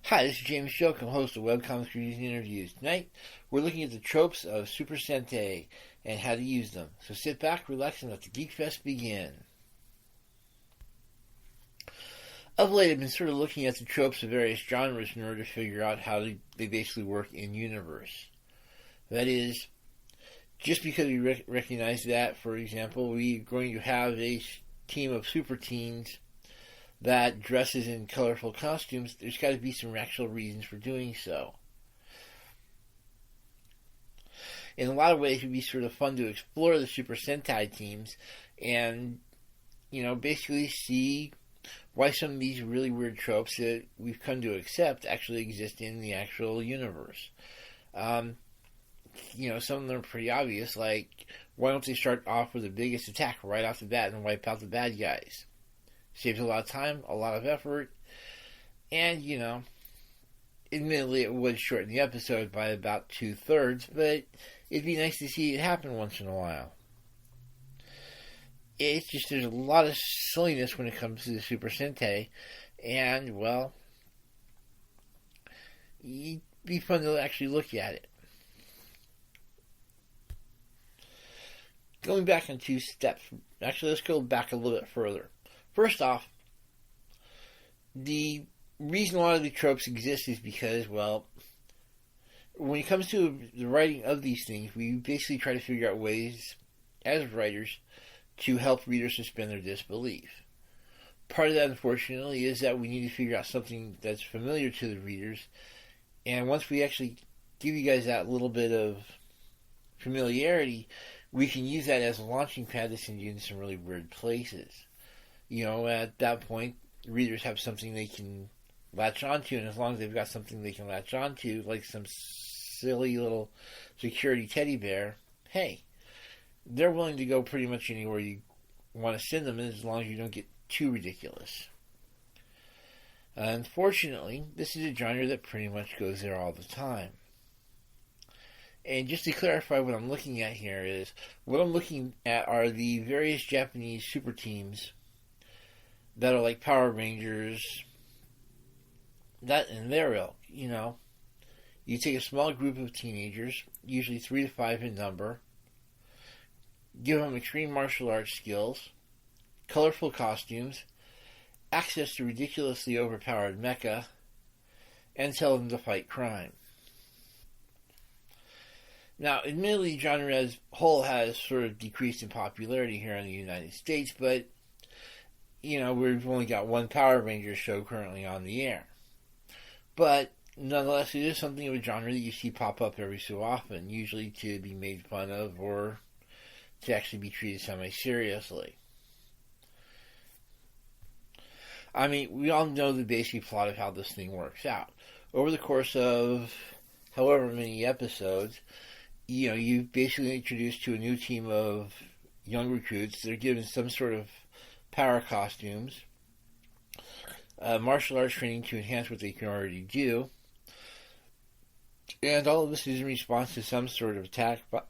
Hi, this is James Jokum, host of Webcomics Reviews and Interviews. Tonight, we're looking at the tropes of Super Sentai and how to use them. So sit back, relax, and let the Geek Fest begin. Of late, I've been sort of looking at the tropes of various genres in order to figure out how they basically work in universe. That is, just because we recognize that, for example, we're going to have a team of super teens that dresses in colorful costumes, there's got to be some actual reasons for doing so. In a lot of ways, it would be sort of fun to explore the Super Sentai teams and, basically see why some of these really weird tropes that we've come to accept actually exist in the actual universe. Some of them are pretty obvious, like, why don't they start off with the biggest attack right off the bat and wipe out the bad guys? Saves a lot of time, a lot of effort, and, admittedly it would shorten the episode by about 2/3, but it'd be nice to see it happen once in a while. It's just there's a lot of silliness when it comes to the Super Sentai, and, well, it'd be fun to actually look at it. Going back in 2 steps, actually let's go back a little bit further. First off, the reason a lot of the tropes exist is because, well, when it comes to the writing of these things, we basically try to figure out ways, as writers, to help readers suspend their disbelief. Part of that, unfortunately, is that we need to figure out something that's familiar to the readers, and once we actually give you guys that little bit of familiarity, we can use that as a launching pad to send you into some really weird places. At that point, readers have something they can latch onto, and as long as they've got something they can latch onto, like some silly little security teddy bear, hey, they're willing to go pretty much anywhere you want to send them, as long as you don't get too ridiculous. Unfortunately, this is a genre that pretty much goes there all the time. And just to clarify what I'm looking at here is, what I'm looking at are the various Japanese super teams that are like Power Rangers, that and their ilk, You take a small group of teenagers, usually 3 to 5 in number, give them extreme martial arts skills, colorful costumes, access to ridiculously overpowered mecha, and tell them to fight crime. Now, admittedly, the genre as a whole has sort of decreased in popularity here in the United States, but we've only got one Power Rangers show currently on the air. But, nonetheless, it is something of a genre that you see pop up every so often, usually to be made fun of or to actually be treated semi-seriously. I mean, we all know the basic plot of how this thing works out. Over the course of however many episodes, you basically introduced to a new team of young recruits. They're given some sort of power costumes, martial arts training to enhance what they can already do, and all of this is in response to some sort of attack by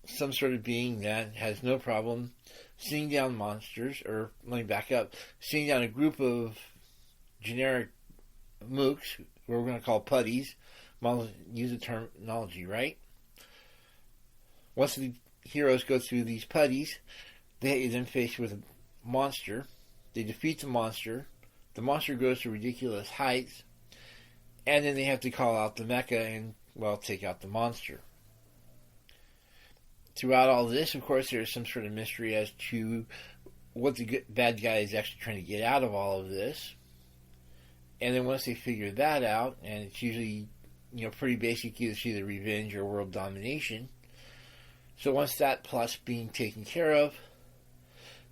some sort of being that has no problem sitting down monsters, or let me back up, sitting down a group of generic mooks, who we're going to call putties, use the terminology right. Once the heroes go through these putties, they are then faced with a monster. They defeat the monster grows to ridiculous heights, and then they have to call out the mecha and, take out the monster. Throughout all this, of course, there's some sort of mystery as to what the bad guy is actually trying to get out of all of this. And then once they figure that out, and it's usually, pretty basic, either either revenge or world domination. So once that plot's being taken care of,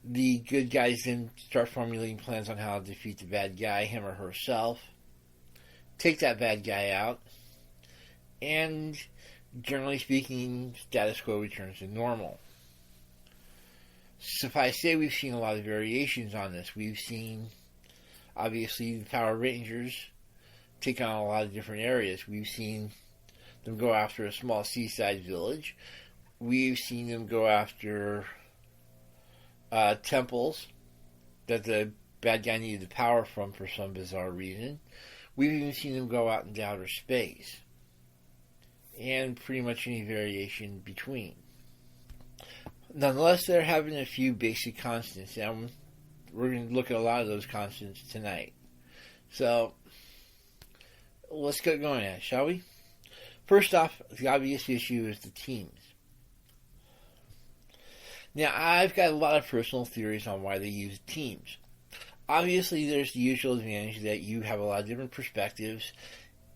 the good guys then start formulating plans on how to defeat the bad guy, him or herself, take that bad guy out, and generally speaking, status quo returns to normal. Suffice to say, we've seen a lot of variations on this. We've seen, obviously, the Power Rangers take on a lot of different areas. We've seen them go after a small seaside village. We've seen them go after temples that the bad guy needed the power from for some bizarre reason. We've even seen them go out into outer space, and pretty much any variation between. Nonetheless, they're having a few basic constants, and we're going to look at a lot of those constants tonight. So, let's get going at it, shall we? First off, the obvious issue is the teams. Now, I've got a lot of personal theories on why they use teams. Obviously, there's the usual advantage that you have a lot of different perspectives,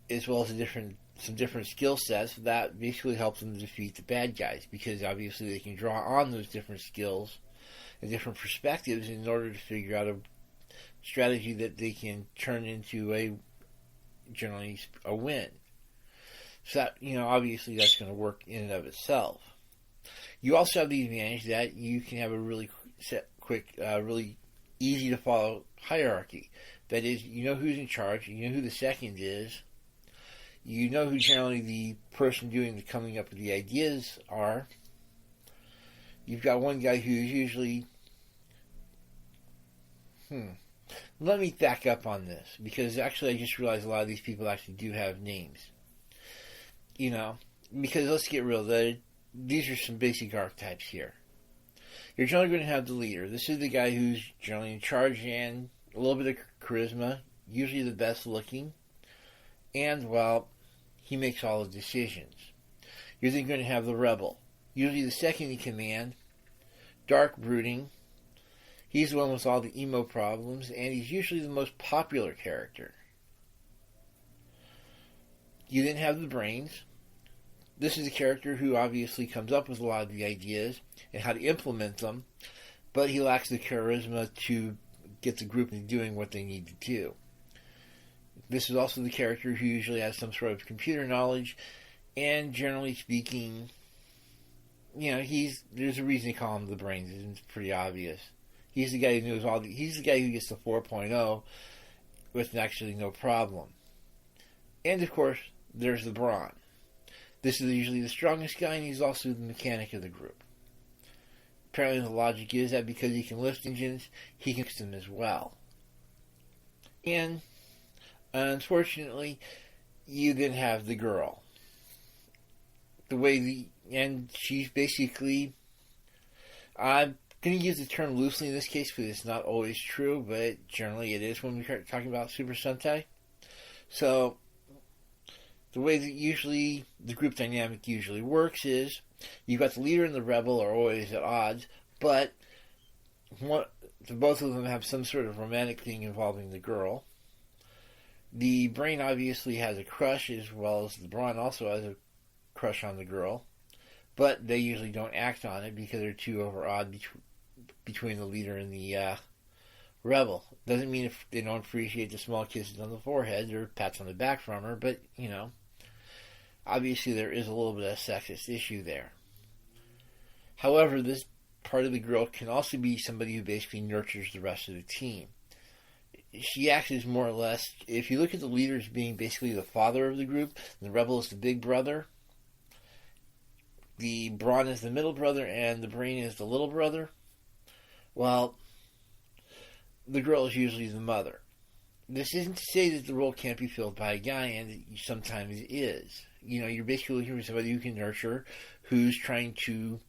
as well as some different skill sets that basically help them defeat the bad guys, because obviously they can draw on those different skills and different perspectives in order to figure out a strategy that they can turn into generally a win. So that, obviously that's going to work in and of itself. You also have the advantage that you can have a really quick, really easy to follow hierarchy. That is, you know who's in charge, you know who the second is, you know who generally the person doing the coming up with the ideas are. You've got one guy who's usually... Let me back up on this, because actually I just realized a lot of these people actually do have names. Because let's get real, these are some basic archetypes here. You're generally going to have the leader. This is the guy who's generally in charge and a little bit of charisma, usually the best looking, and, well, he makes all the decisions. You're then going to have the rebel, usually the second in command, dark, brooding. He's the one with all the emo problems, and he's usually the most popular character. You then have the brains. This is a character who obviously comes up with a lot of the ideas and how to implement them, but he lacks the charisma to get the group doing what they need to do. This is also the character who usually has some sort of computer knowledge, and generally speaking, there's a reason they call him the brains. It's pretty obvious. He's the guy who knows he's the guy who gets the 4.0 with actually no problem. And of course, there's the brawn. This is usually the strongest guy, and he's also the mechanic of the group. Apparently the logic is that because he can lift engines, he can fix them as well. And, unfortunately, you then have the girl. And she's basically, I'm going to use the term loosely in this case because it's not always true, but generally it is when we start talking about Super Sentai. So, the way that the group dynamic usually works is you've got the leader and the rebel are always at odds, but both of them have some sort of romantic thing involving the girl. The brain obviously has a crush, as well as the brawn also has a crush on the girl, but they usually don't act on it because they're too overawed between the leader and the rebel. Doesn't mean if they don't appreciate the small kisses on the forehead or pats on the back from her, but, obviously there is a little bit of a sexist issue there. However, this part of the girl can also be somebody who basically nurtures the rest of the team. She acts as more or less, if you look at the leader as being basically the father of the group, the rebel is the big brother, the brawn is the middle brother, and the brain is the little brother, well, the girl is usually the mother. This isn't to say that the role can't be filled by a guy, and it sometimes is. You're basically looking for somebody who can nurture, who's trying to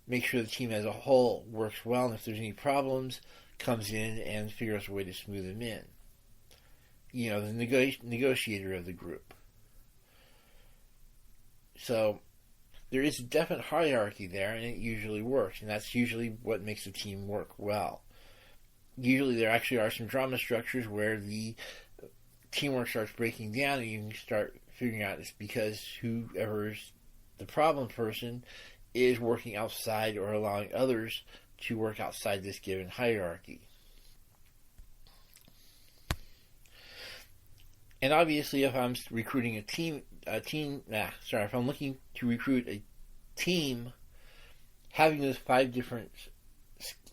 make sure the team as a whole works well, and if there's any problems, comes in and figures a way to smooth them in. The negotiator of the group. So, there is a definite hierarchy there, and it usually works, and that's usually what makes the team work well. Usually there actually are some drama structures where the teamwork starts breaking down, and you can start figuring out it's because whoever's the problem person is working outside or allowing others to work outside this given hierarchy. And obviously, if I'm recruiting if I'm looking to recruit a team, having those 5 different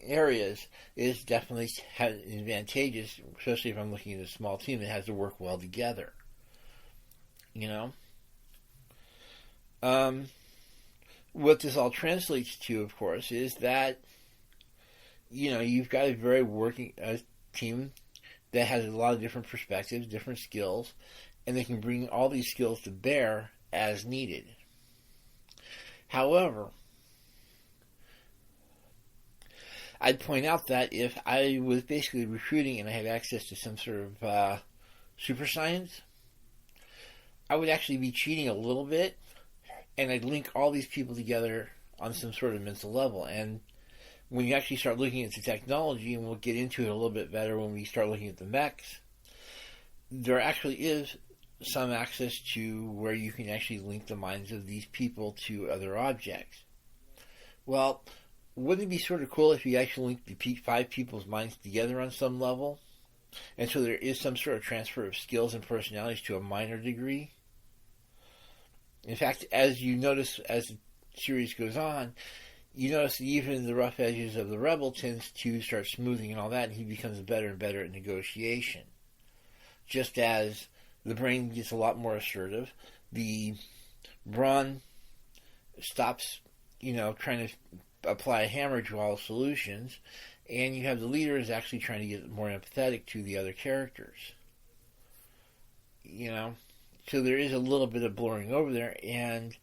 areas is definitely advantageous, especially if I'm looking at a small team that has to work well together. What this all translates to, of course, is that you've got a very working team that has a lot of different perspectives, different skills, and they can bring all these skills to bear as needed. However, I'd point out that if I was basically recruiting and I had access to some sort of super science, I would actually be cheating a little bit, and I'd link all these people together on some sort of mental level. And when you actually start looking at the technology, and we'll get into it a little bit better when we start looking at the mechs, there actually is some access to where you can actually link the minds of these people to other objects. Well, wouldn't it be sort of cool if you actually linked the 5 people's minds together on some level? And so there is some sort of transfer of skills and personalities to a minor degree. In fact, as you notice as the series goes on, you notice that even the rough edges of the rebel tends to start smoothing and all that, and he becomes better and better at negotiation. Just as the brain gets a lot more assertive, the brawn stops, trying to apply a hammer to all solutions, and you have the leader is actually trying to get more empathetic to the other characters. So there is a little bit of blurring over there, and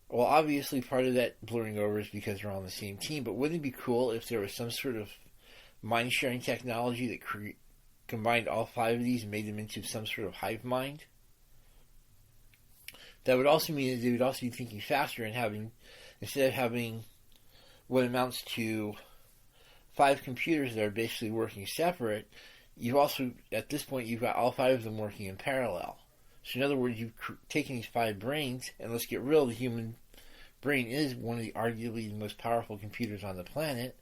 well, obviously part of that blurring over is because they're on the same team, but wouldn't it be cool if there was some sort of mind-sharing technology that combined all 5 of these and made them into some sort of hive mind? That would also mean that they would also be thinking faster and instead of having what amounts to 5 computers that are basically working separate, at this point, you've got all 5 of them working in parallel. So in other words, you've taken these 5 brains, and let's get real, the human brain is one of the arguably the most powerful computers on the planet.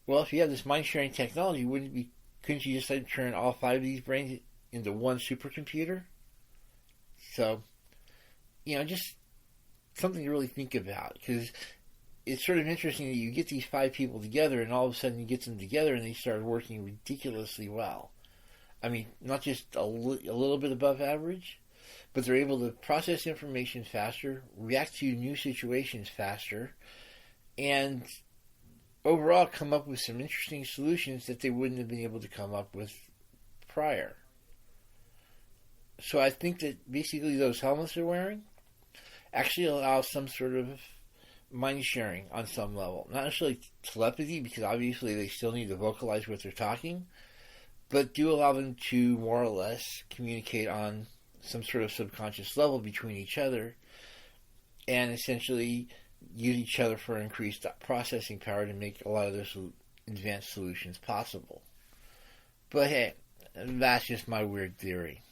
Well, if you have this mind-sharing technology, couldn't you just turn all 5 of these brains into one supercomputer? So, just something to really think about, because it's sort of interesting that you get these 5 people together, and all of a sudden you get them together, and they start working ridiculously well. I mean, not just a little bit above average, but they're able to process information faster, react to new situations faster, and overall come up with some interesting solutions that they wouldn't have been able to come up with prior. So I think that basically those helmets they're wearing actually allow some sort of mind sharing on some level. Not necessarily telepathy, because obviously they still need to vocalize what they're talking, but do allow them to more or less communicate on some sort of subconscious level between each other, and essentially use each other for increased processing power to make a lot of those advanced solutions possible. But hey, that's just my weird theory.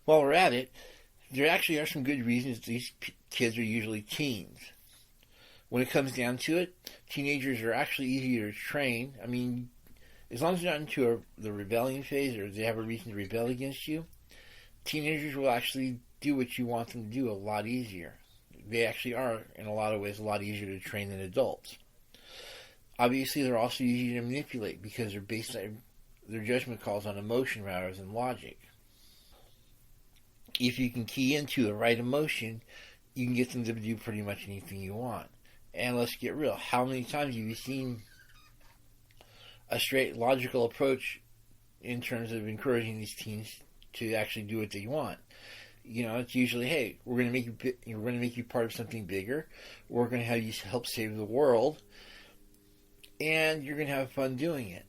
While we're at it, there actually are some good reasons these kids are usually teens. When it comes down to it, teenagers are actually easier to train. I mean, as long as they're not into the rebellion phase or they have a reason to rebel against you, teenagers will actually do what you want them to do a lot easier. They actually are, in a lot of ways, a lot easier to train than adults. Obviously, they're also easier to manipulate because they're based on their judgment calls on emotion rather than logic. If you can key into the right emotion, you can get them to do pretty much anything you want. And let's get real. How many times have you seen a straight logical approach in terms of encouraging these teens to actually do what they want? It's usually, hey, we're going to make you part of something bigger. We're going to have you help save the world, and you're going to have fun doing it.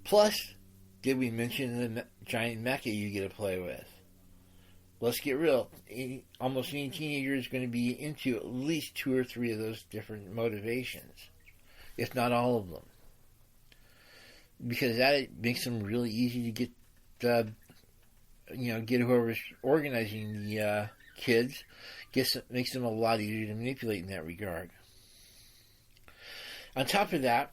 Plus, did we mention the giant mecha you get to play with? Let's get real. Almost any teenager is going to be into at least 2 or 3 of those different motivations, if not all of them. Because that makes them really easy to get, get whoever's organizing the kids, makes them a lot easier to manipulate in that regard. On top of that,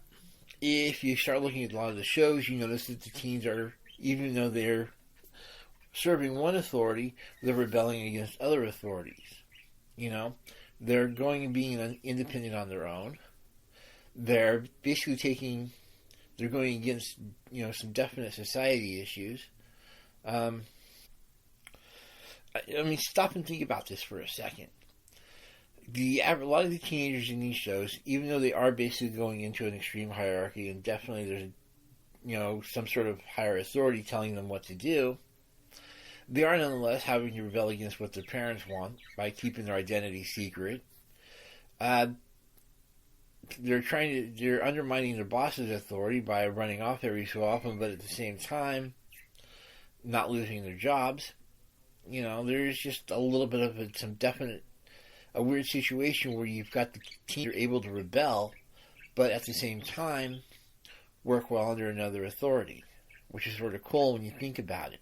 if you start looking at a lot of the shows, you notice that the teens are, even though they're serving one authority, they're rebelling against other authorities. They're going and being independent on their own. They're basically they're going against, some definite society issues. Stop and think about this for a second. A lot of the teenagers in these shows, even though they are basically going into an extreme hierarchy, and definitely there's some sort of higher authority telling them what to do, they are nonetheless having to rebel against what their parents want by keeping their identity secret. They're undermining their boss's authority by running off every so often, but at the same time, not losing their jobs. There's just a little bit of a weird situation where you've got the team able to rebel, but at the same time, work well under another authority, which is sort of cool when you think about it.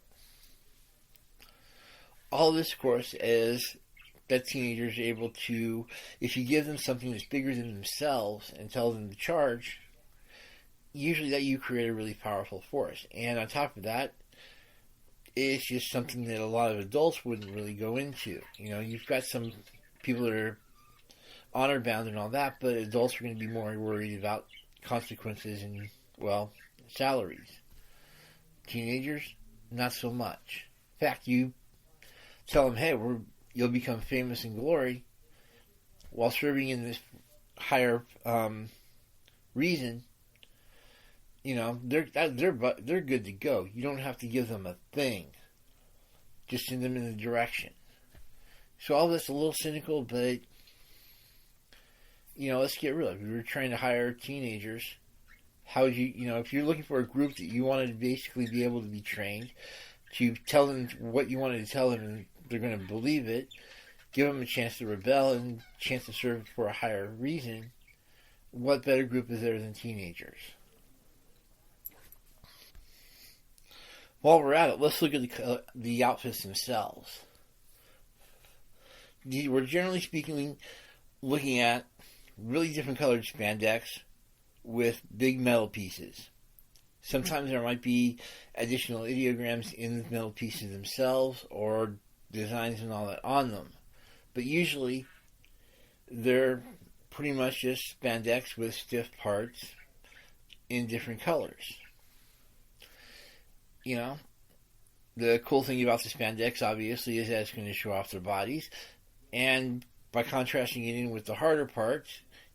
All this, of course, is that teenagers are able to, if you give them something that's bigger than themselves and tell them to charge, usually that you create a really powerful force. And on top of that, it's just something that a lot of adults wouldn't really go into. You've got some people that are honor bound and all that, but adults are going to be more worried about consequences and, salaries. Teenagers, not so much. In fact, you tell them, hey, you'll become famous in glory while serving in this higher reason. They're good to go. You don't have to give them a thing. Just send them in the direction. So all that's a little cynical, but let's get real. If you were trying to hire teenagers, how would you, if you're looking for a group that you wanted to basically be able to be trained, to tell them what you wanted to tell them and they're going to believe it, give them a chance to rebel and a chance to serve for a higher reason, what better group is there than teenagers? While we're at it, let's look at the outfits themselves. We're generally speaking looking at really different colored spandex with big metal pieces. Sometimes there might be additional ideograms in the metal pieces themselves or designs and all that on them. But usually they're pretty much just spandex with stiff parts in different colors. The cool thing about the spandex obviously is that it's going to show off their bodies, and by contrasting it in with the harder parts,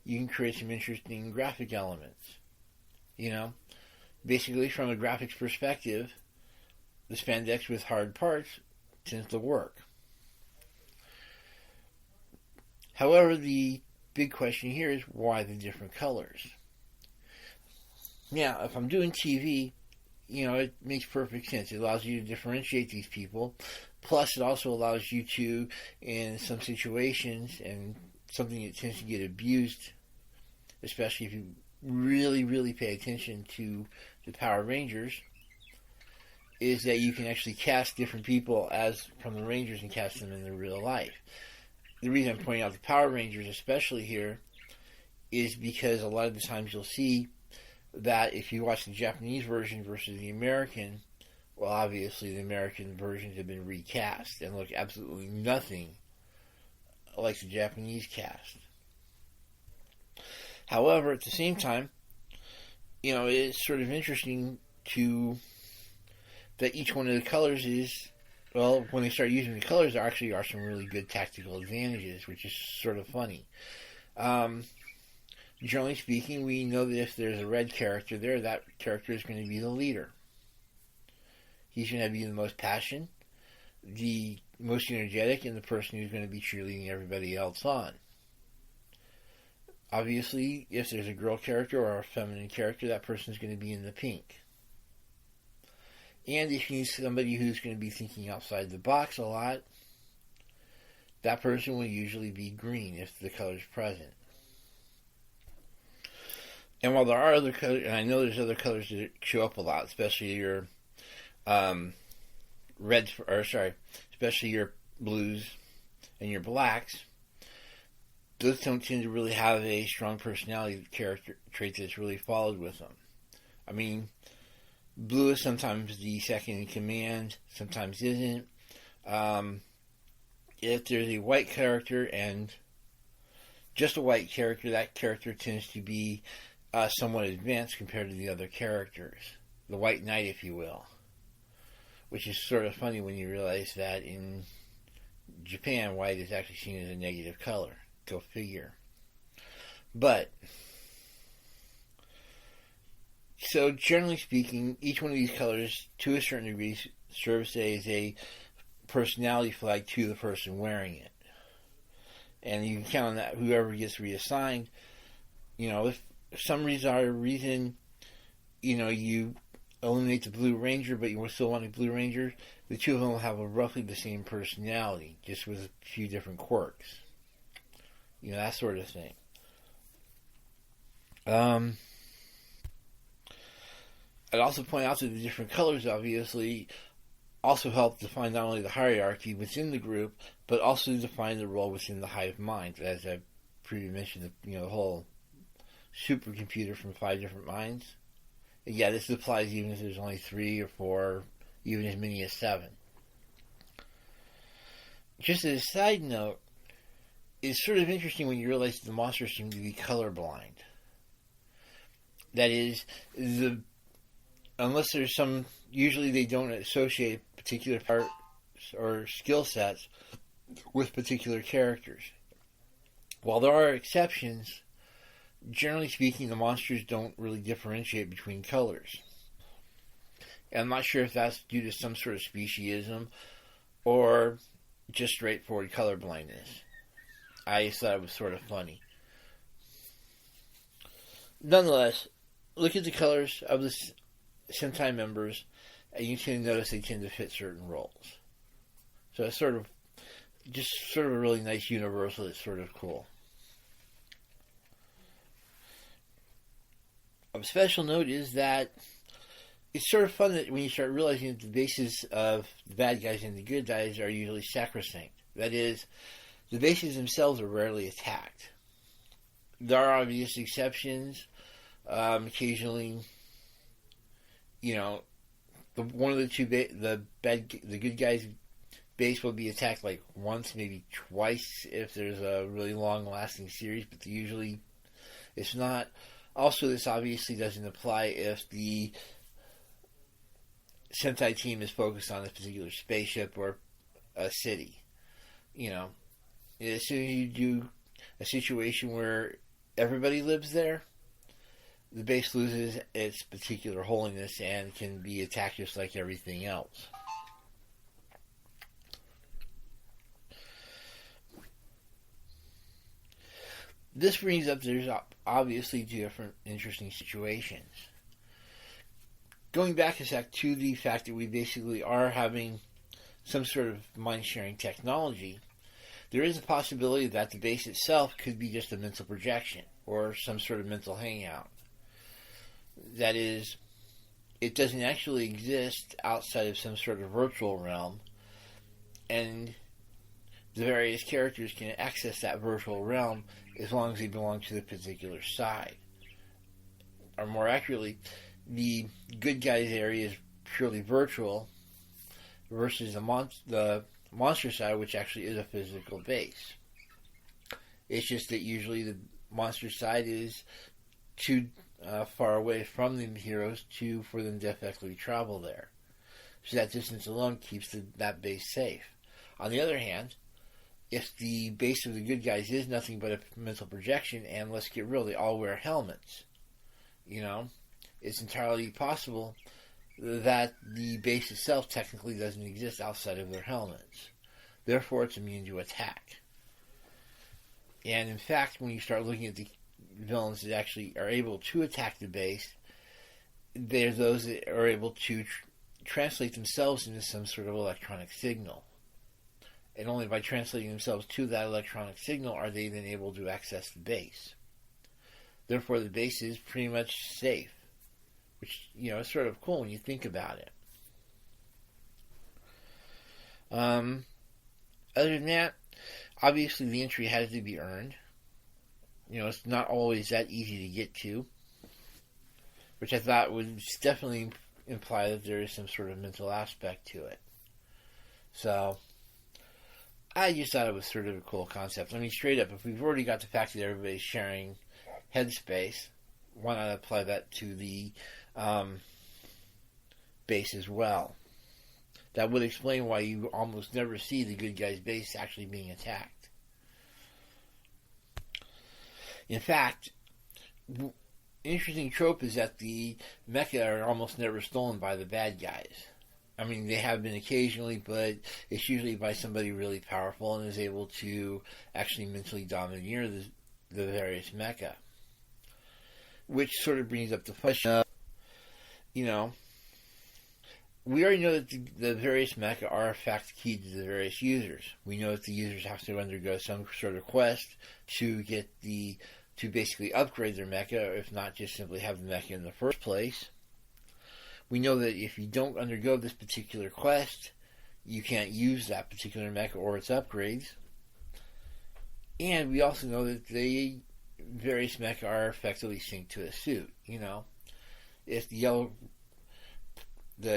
you can create some interesting graphic elements. Basically from a graphics perspective, the spandex with hard parts tends to work. However, the big question here is why the different colors? Now, if I'm doing TV, it makes perfect sense. It allows you to differentiate these people. Plus, it also allows you to, in some situations, and something that tends to get abused, especially if you really, really pay attention to the Power Rangers, is that you can actually cast different people as from the Rangers and cast them in the real life. The reason I'm pointing out the Power Rangers especially here is because a lot of the times you'll see that if you watch the Japanese version versus the American, well, obviously the American versions have been recast and look absolutely nothing like the Japanese cast. However, at the same time, it's sort of interesting that each one of the colors is, when they start using the colors, there actually are some really good tactical advantages, which is sort of funny. Generally speaking, we know that if there's a red character there, that character is going to be the leader. He's going to be the most passionate, the most energetic, and the person who's going to be cheerleading everybody else on. Obviously, if there's a girl character or a feminine character, that person's going to be in the pink. And if you need somebody who's going to be thinking outside the box a lot, that person will usually be green if the color's present. And while there are other colors, and I know there's other colors that show up a lot, especially your especially your blues and your blacks, those don't tend to really have a strong personality character trait that's really followed with them. I mean, blue is sometimes the second in command, sometimes isn't. If there's a white character and just a white character, that character tends to be somewhat advanced compared to the other characters. The white knight, if you will. Which is sort of funny when you realize that in Japan, white is actually seen as a negative color. Go figure. But So, generally speaking, each one of these colors, to a certain degree, serves as a personality flag to the person wearing it. And you can count on that whoever gets reassigned. If for some reason, you eliminate the Blue Ranger, but you still want a Blue Ranger, the two of them will have roughly the same personality, just with a few different quirks. That sort of thing. I'd also point out that the different colors, obviously, also help define not only the hierarchy within the group, but also define the role within the hive mind. As I previously mentioned, the whole supercomputer from 5 different minds. And yeah, this applies even if there's only 3 or 4, even as many as 7. Just as a side note, it's sort of interesting when you realize that the monsters seem to be colorblind. That is, unless there's usually they don't associate particular parts or skill sets with particular characters. While there are exceptions, generally speaking, the monsters don't really differentiate between colors. And I'm not sure if that's due to some sort of speciesism or just straightforward color blindness. I just thought it was sort of funny. Nonetheless, look at the colors of the Sentai members, and you can notice they tend to fit certain roles. So it's sort of a really nice universal that's sort of cool. Of special note is that it's sort of fun that when you start realizing that the bases of the bad guys and the good guys are usually sacrosanct. That is, the bases themselves are rarely attacked. There are obvious exceptions. Occasionally, one of the two, the good guys' base will be attacked like once, maybe twice if there's a really long-lasting series, but usually it's not. Also, this obviously doesn't apply if the Sentai team is focused on a particular spaceship or a city. As soon as you do a situation where everybody lives there, the base loses its particular holiness and can be attacked just like everything else. This brings up, there's obviously different interesting situations. Going back a sec to the fact that we basically are having some sort of mind-sharing technology, there is a possibility that the base itself could be just a mental projection or some sort of mental hangout. That is, it doesn't actually exist outside of some sort of virtual realm, and the various characters can access that virtual realm as long as they belong to the particular side. Or more accurately, the good guys area is purely virtual versus the monster side, which actually is a physical base. It's just that usually the monster side is too far away from the heroes for them to effectively travel there. So that distance alone keeps that base safe. On the other hand, if the base of the good guys is nothing but a mental projection, and let's get real, they all wear helmets, it's entirely possible that the base itself technically doesn't exist outside of their helmets. Therefore, it's immune to attack. And in fact, when you start looking at the villains that actually are able to attack the base, they're those that are able to translate themselves into some sort of electronic signal. And only by translating themselves to that electronic signal are they then able to access the base. Therefore, the base is pretty much safe. Which, is sort of cool when you think about it. Other than that, obviously the entry has to be earned. It's not always that easy to get to. Which I thought would definitely imply that there is some sort of mental aspect to it. So, I just thought it was sort of a cool concept. I mean, straight up, if we've already got the fact that everybody's sharing headspace, why not apply that to the base as well? That would explain why you almost never see the good guy's base actually being attacked. In fact, interesting trope is that the mecha are almost never stolen by the bad guys. I mean, they have been occasionally, but it's usually by somebody really powerful and is able to actually mentally domineer the various mecha. Which sort of brings up the question of, we already know that the various mecha are in fact key to the various users. We know that the users have to undergo some sort of quest to basically upgrade their mecha, if not just simply have the mecha in the first place. We know that if you don't undergo this particular quest, you can't use that particular mecha or its upgrades. And we also know that the various mecha are effectively synced to a suit. If the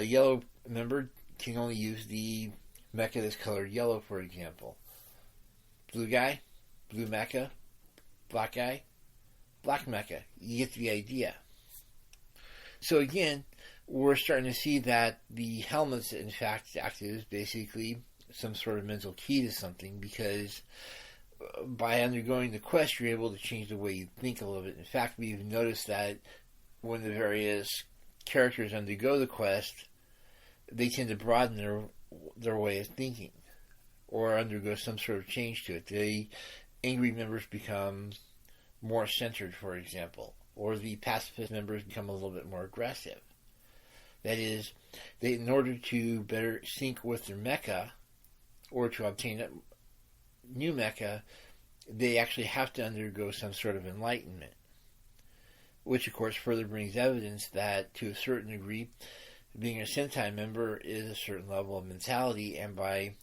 yellow member can only use the mecha that's colored yellow, for example. Blue guy, blue mecha. Black guy, black mecha. You get the idea. So again, we're starting to see that the helmets, in fact, act as basically some sort of mental key to something, because by undergoing the quest, you're able to change the way you think a little bit. In fact, we've noticed that when the various characters undergo the quest, they tend to broaden their way of thinking, or undergo some sort of change to it. The angry members become more centered, for example, or the pacifist members become a little bit more aggressive. That is, in order to better sync with their mecha, or to obtain a new mecha, they actually have to undergo some sort of enlightenment. Which, of course, further brings evidence that, to a certain degree, being a Sentai member is a certain level of mentality, and by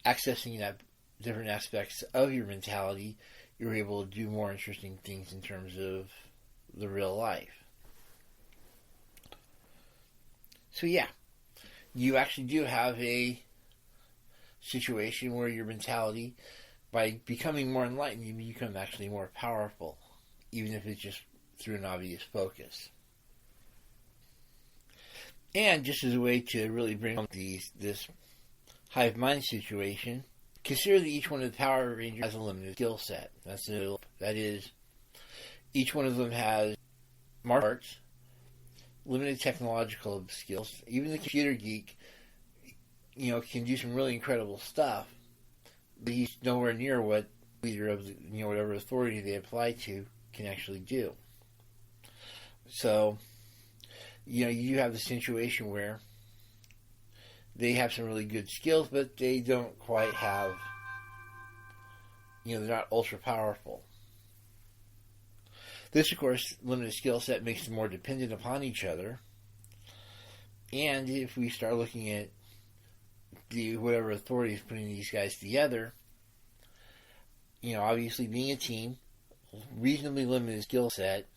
accessing that different aspects of your mentality, you're able to do more interesting things in terms of the real life. So yeah, you actually do have a situation where your mentality, by becoming more enlightened, you become actually more powerful, even if it's just through an obvious focus. And just as a way to really bring home this hive mind situation, consider that each one of the Power Rangers has a limited skill set. That is, each one of them has martial arts, limited technological skills. Even the computer geek, can do some really incredible stuff, but he's nowhere near what leader of whatever authority they apply to can actually do. So, you have the situation where they have some really good skills, but they don't quite have, they're not ultra powerful. This, of course, limited skill set makes them more dependent upon each other. And if we start looking at whatever authority is putting these guys together, obviously being a team, reasonably limited skill set,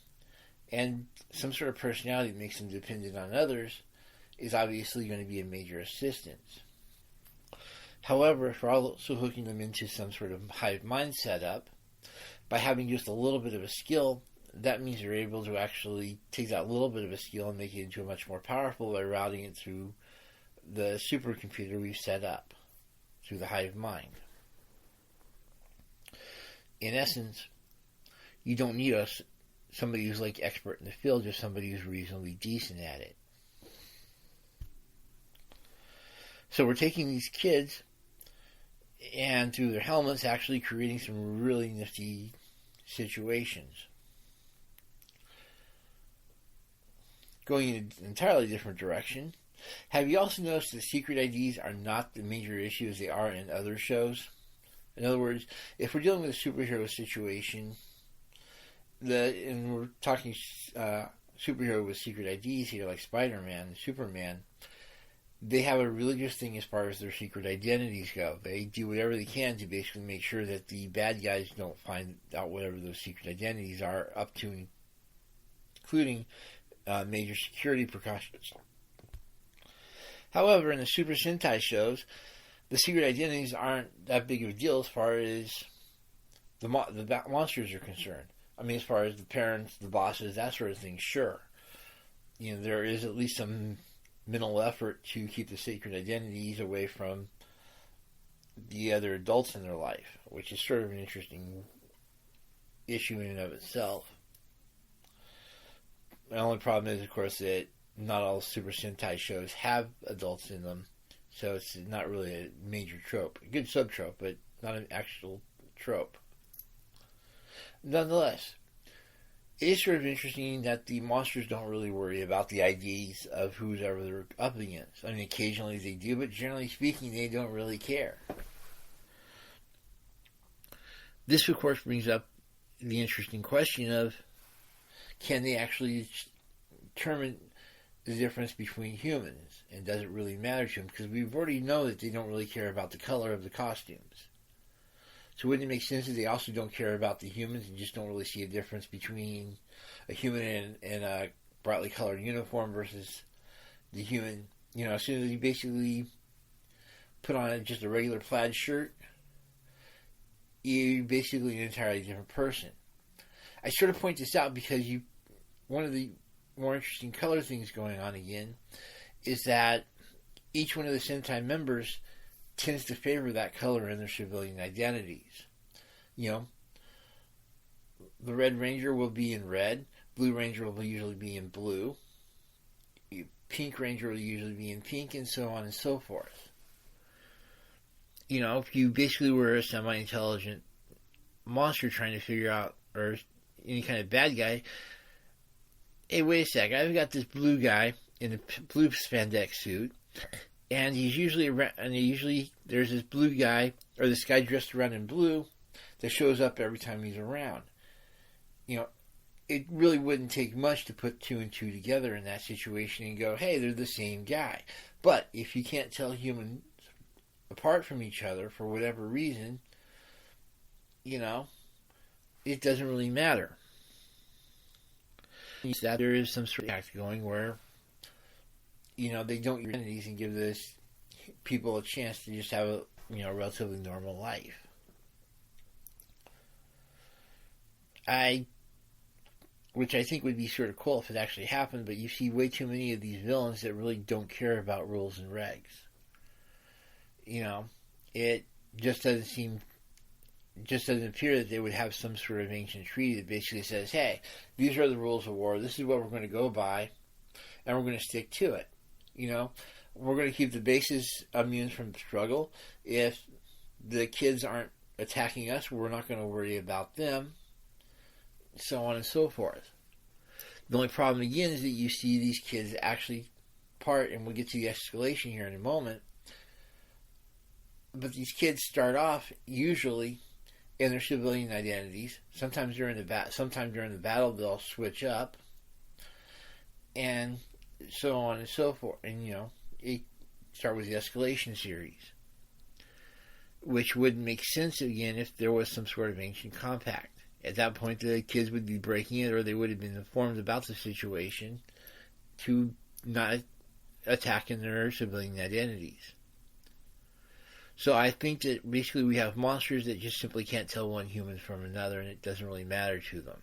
and some sort of personality that makes them dependent on others is obviously going to be a major assistance. However, if we're also hooking them into some sort of hive mind setup, by having just a little bit of a skill, that means they're able to actually take that little bit of a skill and make it into a much more powerful by routing it through the supercomputer we've set up, through the hive mind. In essence, you don't need somebody who's like expert in the field, just somebody who's reasonably decent at it. So we're taking these kids and through their helmets actually creating some really nifty situations. Going in an entirely different direction, have you also noticed that secret IDs are not the major issue as they are in other shows? In other words, if we're dealing with a superhero situation, and we're talking superhero with secret IDs here, like Spider-Man and Superman, they have a really good thing as far as their secret identities go. They do whatever they can to basically make sure that the bad guys don't find out whatever those secret identities are, up to including major security precautions. However, in the Super Sentai shows, the secret identities aren't that big of a deal as far as the monsters are concerned. I mean, as far as the parents, the bosses, that sort of thing, sure. There is at least some minimal effort to keep the secret identities away from the other adults in their life, which is sort of an interesting issue in and of itself. The only problem is, of course, that not all Super Sentai shows have adults in them, so it's not really a major trope. A good sub-trope, but not an actual trope. Nonetheless, it is sort of interesting that the monsters don't really worry about the IDs of who's ever they're up against. I mean, occasionally they do, but generally speaking, they don't really care. This, of course, brings up the interesting question of, can they actually determine the difference between humans? And does it really matter to them? Because we already know that they don't really care about the color of the costumes. So wouldn't it make sense that they also don't care about the humans and just don't really see a difference between a human in a brightly colored uniform versus the human? You know, as soon as you basically put on just a regular plaid shirt, you're basically an entirely different person. I sort of point this out because one of the more interesting color things going on again is that each one of the Sentai members tends to favor that color in their civilian identities. You know, the Red Ranger will be in red, Blue Ranger will usually be in blue, Pink Ranger will usually be in pink, and so on and so forth. You know, if you basically were a semi-intelligent monster trying to figure out, or any kind of bad guy, hey, wait a sec, I've got this blue guy in a blue spandex suit, and he's usually around, and there's this blue guy, or this guy dressed around in blue, that shows up every time he's around. You know, it really wouldn't take much to put two and two together in that situation and go, hey, they're the same guy. But if you can't tell humans apart from each other for whatever reason, you know, it doesn't really matter. That there is some sort of act going where, you know, they don't use identities and give this people a chance to just have a, you know, relatively normal life. Which I think would be sort of cool if it actually happened, but you see way too many of these villains that really don't care about rules and regs. You know, it just doesn't appear that they would have some sort of ancient treaty that basically says, hey, these are the rules of war, this is what we're going to go by, and we're going to stick to it. You know, we're going to keep the bases immune from struggle. If the kids aren't attacking us, we're not going to worry about them, so on and so forth. The only problem again is that you see these kids actually part, and we'll get to the escalation here in a moment, but these kids start off usually in their civilian identities. Sometimes during the battle they'll switch up, and so on and so forth. And you know, it start with the escalation series, which wouldn't make sense again if there was some sort of ancient compact. At that point, the kids would be breaking it, or they would have been informed about the situation to not attack in their civilian identities. So I think that basically we have monsters that just simply can't tell one human from another, and it doesn't really matter to them.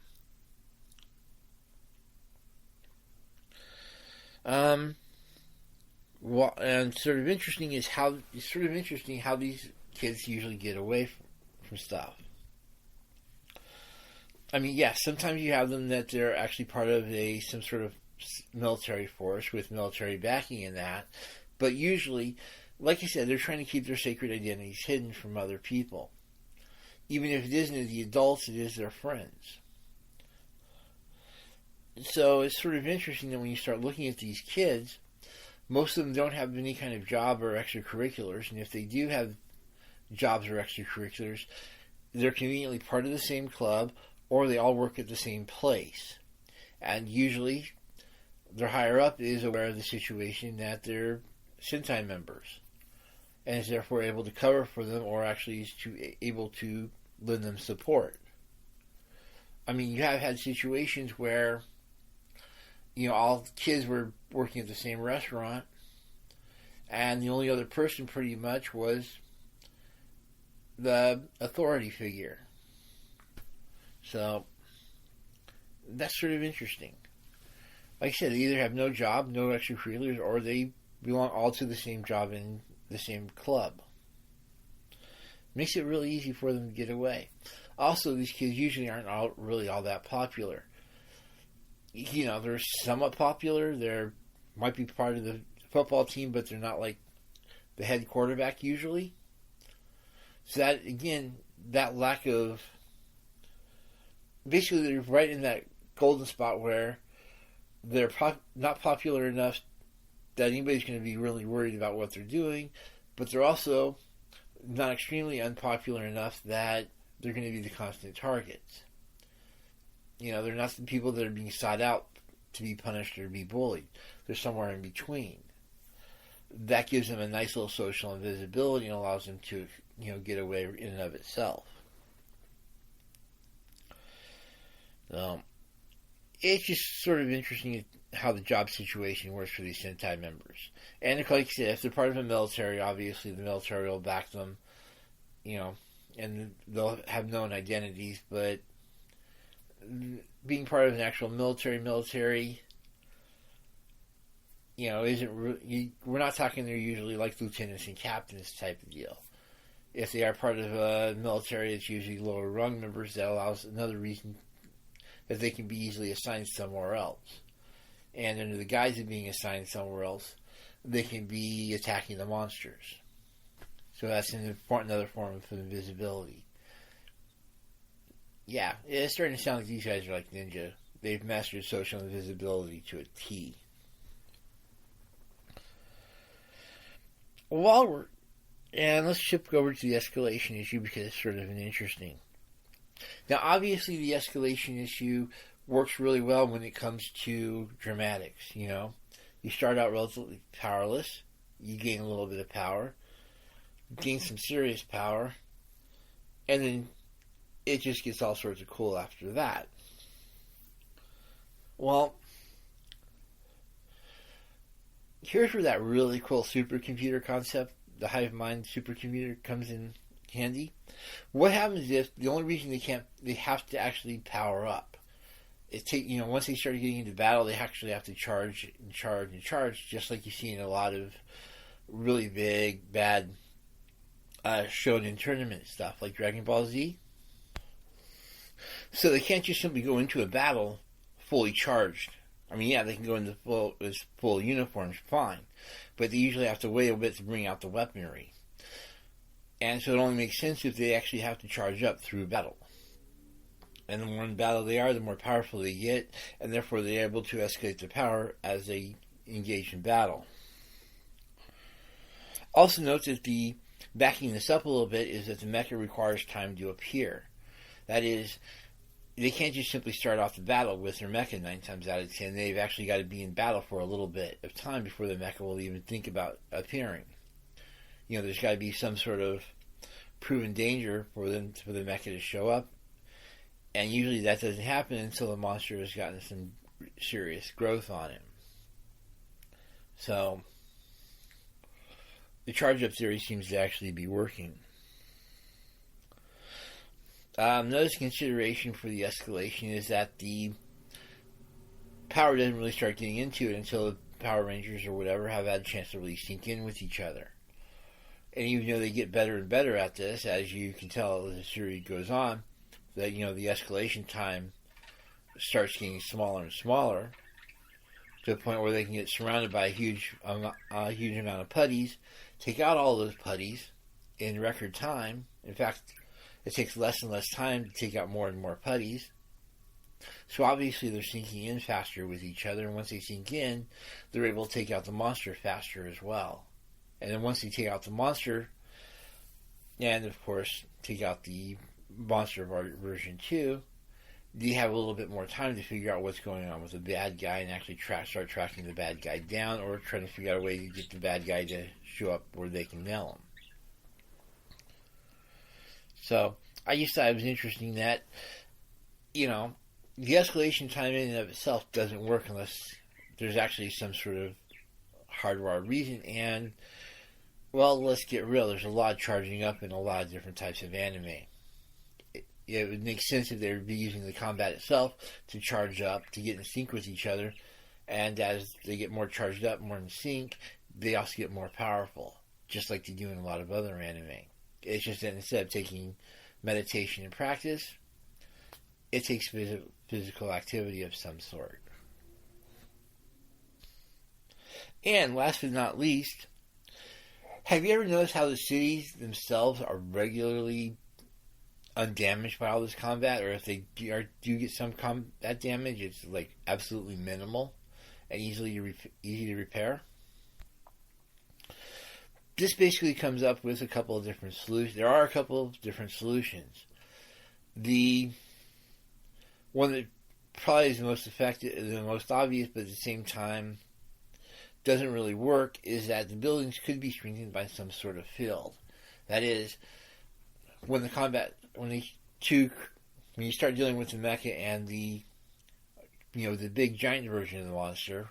And sort of interesting how these kids usually get away from stuff. I mean, yes, sometimes you have them that they're actually part of some sort of military force with military backing in that, but usually, like I said, they're trying to keep their sacred identities hidden from other people. Even if it isn't the adults, it is their friends. So it's sort of interesting that when you start looking at these kids, most of them don't have any kind of job or extracurriculars, and if they do have jobs or extracurriculars, they're conveniently part of the same club, or they all work at the same place. And usually, their higher up is aware of the situation that they're Sentai members, and is therefore able to cover for them, or actually is able to lend them support. I mean, you have had situations where, you know, all the kids were working at the same restaurant, and the only other person pretty much was the authority figure. So, that's sort of interesting. Like I said, they either have no job, no extracurriculars, or they belong all to the same job in the same club. Makes it really easy for them to get away. Also, these kids usually aren't really all that popular. they're somewhat popular. They're might be part of the football team, but they're not like the head quarterback usually. So that, again, that lack of... Basically, they're right in that golden spot where they're not popular enough that anybody's going to be really worried about what they're doing, but they're also not extremely unpopular enough that they're going to be the constant targets. They're not the people that are being sought out to be punished or be bullied. They're somewhere in between. That gives them a nice little social invisibility and allows them to, get away in and of itself. It's just sort of interesting how the job situation works for these Sentai members. And like I said, if they're part of the military, obviously the military will back them, and they'll have known identities, but being part of an actual military, we're not talking they're usually like lieutenants and captains type of deal. If they are part of a military, it's usually lower rung members. That allows another reason that they can be easily assigned somewhere else. And under the guise of being assigned somewhere else, they can be attacking the monsters. So that's another form of invisibility. Yeah, it's starting to sound like these guys are like ninja. They've mastered social invisibility to a T. And let's shift over to the escalation issue because it's sort of an interesting. Now, obviously, the escalation issue works really well when it comes to dramatics. You start out relatively powerless, you gain a little bit of power, gain some serious power, and then it just gets all sorts of cool after that. Well, here's where that really cool supercomputer concept, the hive mind supercomputer, comes in handy. What happens if the only reason they have to actually power up? Once they start getting into battle, they actually have to charge, just like you see in a lot of really big, bad shonen tournament stuff, like Dragon Ball Z. So they can't just simply go into a battle fully charged. I mean, yeah, they can go into full uniforms, fine. But they usually have to wait a bit to bring out the weaponry. And so it only makes sense if they actually have to charge up through battle. And the more in battle they are, the more powerful they get, and therefore they're able to escalate their power as they engage in battle. Also note that backing this up a little bit is that the mecha requires time to appear. That is, they can't just simply start off the battle with their mecha 9 times out of 10. They've actually got to be in battle for a little bit of time before the mecha will even think about appearing. There's got to be some sort of proven danger for the mecha to show up. And usually that doesn't happen until the monster has gotten some serious growth on him. So, the charge-up theory seems to actually be working. Another consideration for the escalation is that the power doesn't really start getting into it until the Power Rangers or whatever have had a chance to really sink in with each other. And even though they get better and better at this, as you can tell as the series goes on, that the escalation time starts getting smaller and smaller to the point where they can get surrounded by a huge amount of putties, take out all those putties in record time. In fact, it takes less and less time to take out more and more putties. So obviously they're sinking in faster with each other, and once they sink in, they're able to take out the monster faster as well. And then once they take out the monster, and of course take out the monster version 2, you have a little bit more time to figure out what's going on with the bad guy and actually start tracking the bad guy down, or trying to figure out a way to get the bad guy to show up where they can nail him. So, I just thought it was interesting that, the escalation time in and of itself doesn't work unless there's actually some sort of hardwired reason. And, well, let's get real, there's a lot of charging up in a lot of different types of anime. It would make sense if they would be using the combat itself to charge up, to get in sync with each other. And as they get more charged up, more in sync, they also get more powerful, just like they do in a lot of other anime. It's just that instead of taking meditation and practice, it takes physical activity of some sort. And last but not least, have you ever noticed how the cities themselves are regularly undamaged by all this combat? Or if they do get some combat damage, it's like absolutely minimal and easy to repair? This basically comes up with a couple of different solutions. There are a couple of different solutions. The one that probably is the most effective, the most obvious, but at the same time doesn't really work, is that the buildings could be strengthened by some sort of field. That is, when you start dealing with the mecha and the big giant version of the monster,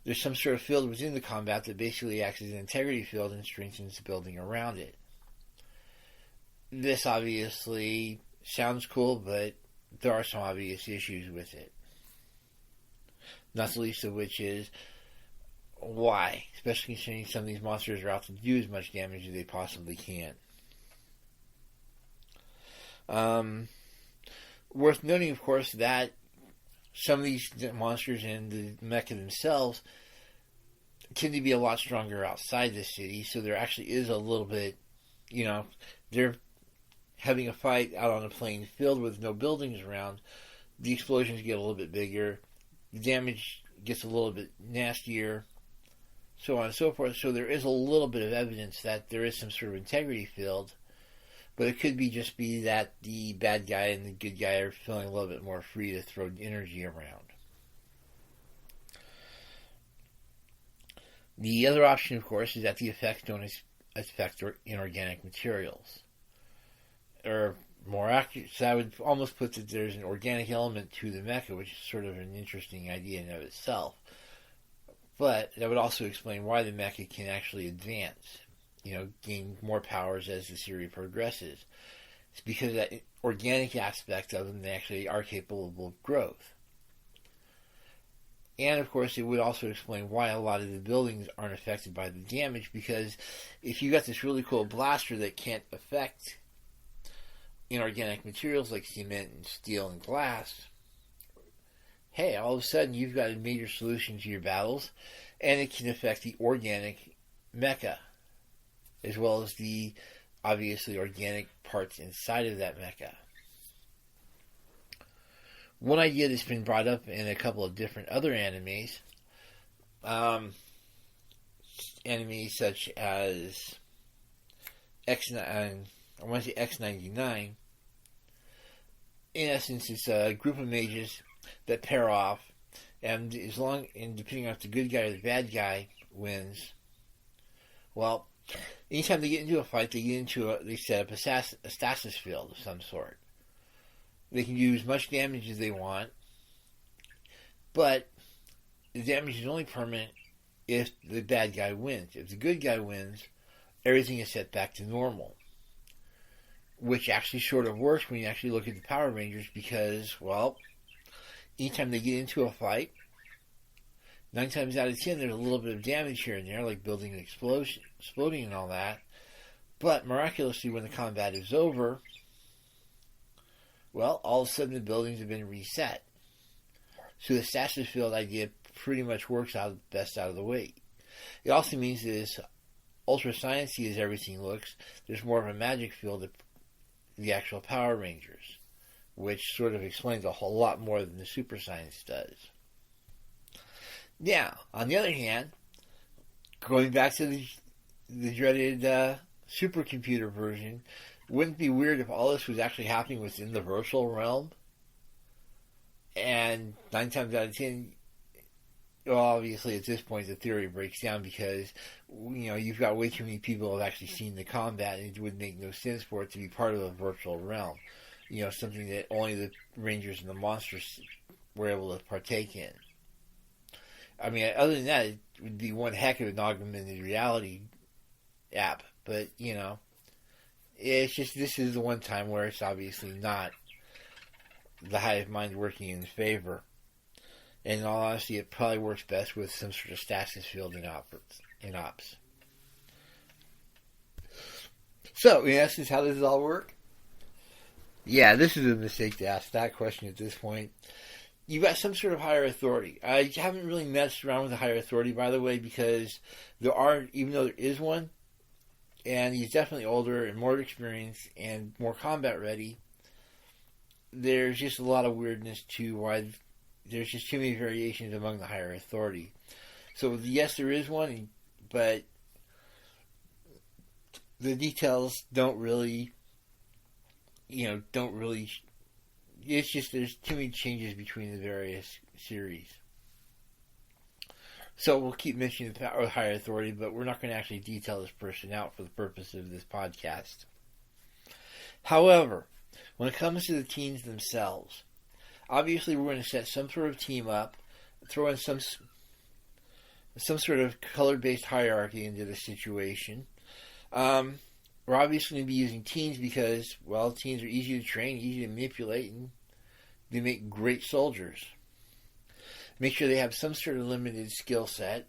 there's some sort of field within the combat that basically acts as an integrity field and strengthens the building around it. This obviously sounds cool, but there are some obvious issues with it. Not the least of which is why, especially considering some of these monsters are out to do as much damage as they possibly can. Worth noting, of course, that some of these monsters and the mecha themselves tend to be a lot stronger outside the city, so there actually is a little bit, they're having a fight out on a plain field with no buildings around. The explosions get a little bit bigger, the damage gets a little bit nastier, so on and so forth. So there is a little bit of evidence that there is some sort of integrity field, but it could just be that the bad guy and the good guy are feeling a little bit more free to throw energy around. The other option, of course, is that the effects don't affect inorganic materials. Or more accurate, so I would almost put that there's an organic element to the mecha, which is sort of an interesting idea in and of itself. But that would also explain why the mecha can actually advance, gain more powers as the series progresses. It's because of that organic aspect of them, they actually are capable of growth. And of course, it would also explain why a lot of the buildings aren't affected by the damage, because if you got this really cool blaster that can't affect inorganic materials like cement and steel and glass, hey, all of a sudden you've got a major solution to your battles, and it can affect the organic mecha, as well as the obviously organic parts inside of that mecha. One idea that's been brought up in a couple of different other animes, animes such as X99, in essence, it's a group of mages that pair off, and depending on if the good guy or the bad guy wins, well, anytime they get into a fight, they set up a stasis field of some sort. They can use as much damage as they want, but the damage is only permanent if the bad guy wins. If the good guy wins, everything is set back to normal. Which actually sort of works when you actually look at the Power Rangers, because, well, anytime they get into a fight, 9 times out of 10 there's a little bit of damage here and there, like building and exploding and all that. But miraculously, when the combat is over, well, all of a sudden the buildings have been reset. So the stasis field idea pretty much works best out of the way. It also means that as ultra sciencey as everything looks, there's more of a magic field to the actual Power Rangers, which sort of explains a whole lot more than the super science does. Now, on the other hand, going back to the dreaded supercomputer version, wouldn't it be weird if all this was actually happening within the virtual realm? And 9 times out of 10, well, obviously at this point the theory breaks down, because you've got way too many people who have actually seen the combat, and it would make no sense for it to be part of a virtual realm. Something that only the Rangers and the monsters were able to partake in. I mean, other than that, it would be one heck of an augmented reality app. But, it's just, this is the one time where it's obviously not the hive mind working in favor. And in all honesty, it probably works best with some sort of stasis field in ops. So, in essence, how does it all work? Yeah, this is a mistake to ask that question at this point. you've got some sort of higher authority. I haven't really messed around with the higher authority, by the way, because even though there is one, and he's definitely older and more experienced and more combat ready, there's just a lot of weirdness to why there's just too many variations among the higher authority. So yes, there is one, but the details don't really, it's just there's too many changes between the various series. So we'll keep mentioning the higher authority, but we're not going to actually detail this person out for the purpose of this podcast. However, when it comes to the teens themselves, obviously we're going to set some sort of team up, throw in some sort of color-based hierarchy into the situation. We're obviously going to be using teens because, well, teens are easy to train, easy to manipulate, and they make great soldiers. Make sure they have some sort of limited skill set.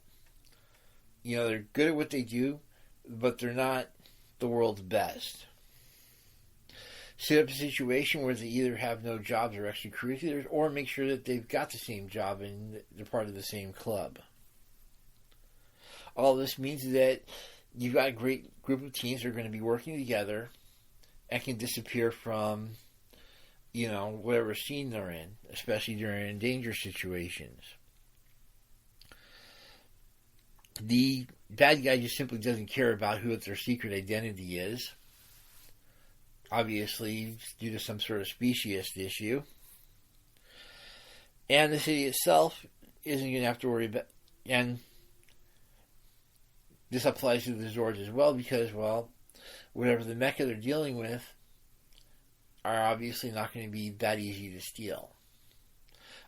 They're good at what they do, but they're not the world's best. Set up a situation where they either have no jobs or extracurriculars, or make sure that they've got the same job and they're part of the same club. All this means that you've got a great group of teens that are going to be working together and can disappear from whatever scene they're in, especially during danger situations. The bad guy just simply doesn't care about who their secret identity is. Obviously, due to some sort of speciesist issue. And the city itself isn't going to have to worry about... And this applies to the Zords as well because, well, whatever the mecha they're dealing with are obviously not going to be that easy to steal.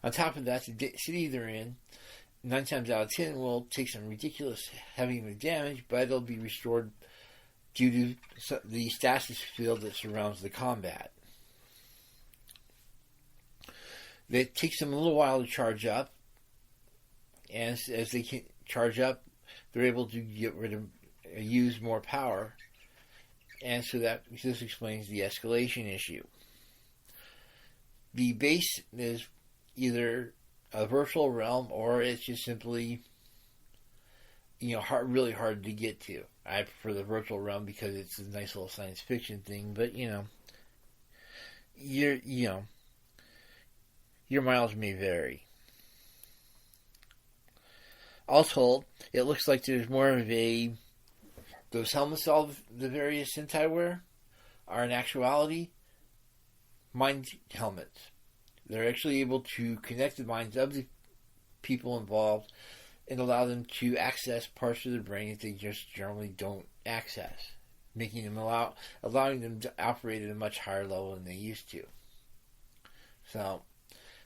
On top of that, the city they're in, 9 times out of 10, will take some ridiculous heavy damage, but it'll be restored due to the stasis field that surrounds the combat. It takes them a little while to charge up, and as they can charge up, they're able to use more power. And so this explains the escalation issue. The base is either a virtual realm or it's just simply, really hard to get to. I prefer the virtual realm because it's a nice little science fiction thing, but your miles may vary. All told, it looks like there's more of those helmets all the various Sentai wear are in actuality mind helmets. They're actually able to connect the minds of the people involved and allow them to access parts of their brain that they just generally don't access, making them allowing them to operate at a much higher level than they used to. So,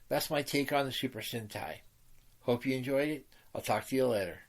that's my take on the Super Sentai. Hope you enjoyed it. I'll talk to you later.